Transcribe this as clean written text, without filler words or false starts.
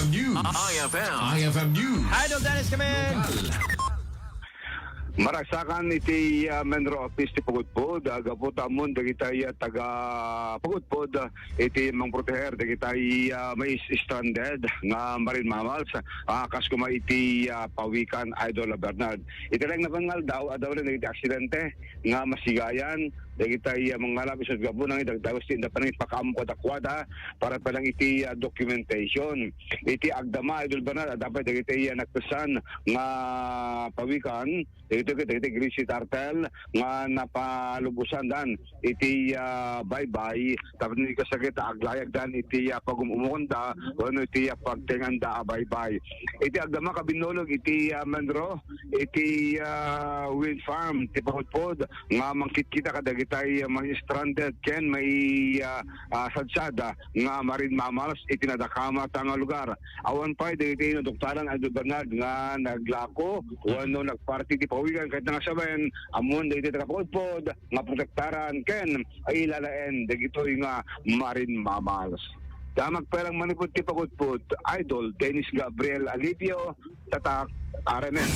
IFM News. IFM News. Idol Dennis Kamen. Maragsakan iti Menro Office ti Pagudpod, agaputamon dagitay taga Pagudpod iti mangproteher dagitay may stranded nga marine mammals kas kuma iti pawikan Idol Bernard. Iti lang napangal daw rin iti aksidente nga masigayan dagitay mga labis at gabunang idagdawas ti inda panang ipakampo dakwada para palang iti documentation. Iti agdama Idol Bernard dapat dagitay nagtasan nga pawikan ito Greasy Tartel nga napalubusan dan iti bye-bye tapos ni kasakit aglayag dan iti pagumumunta wano iti pagtinganda bye-bye. Iti agdama kabinolog iti Menro iti wind farm ti Pagudpod nga mangkit-kita kadagitay mga stranded ken may sadsada nga marine mammals iti nadakama nga lugar. Awan pa iti doktaran Idol Bernard nga naglako wano nagparty ti pawikan kahit nga sabihin amon dito taga Pagudpod nga protektaran ken ay ilalaen dagitoy nga marine mammals. Damag pelang manipod ti Pagudpod, Idol Dennis Gabriel Alipio, Tatak, RMN.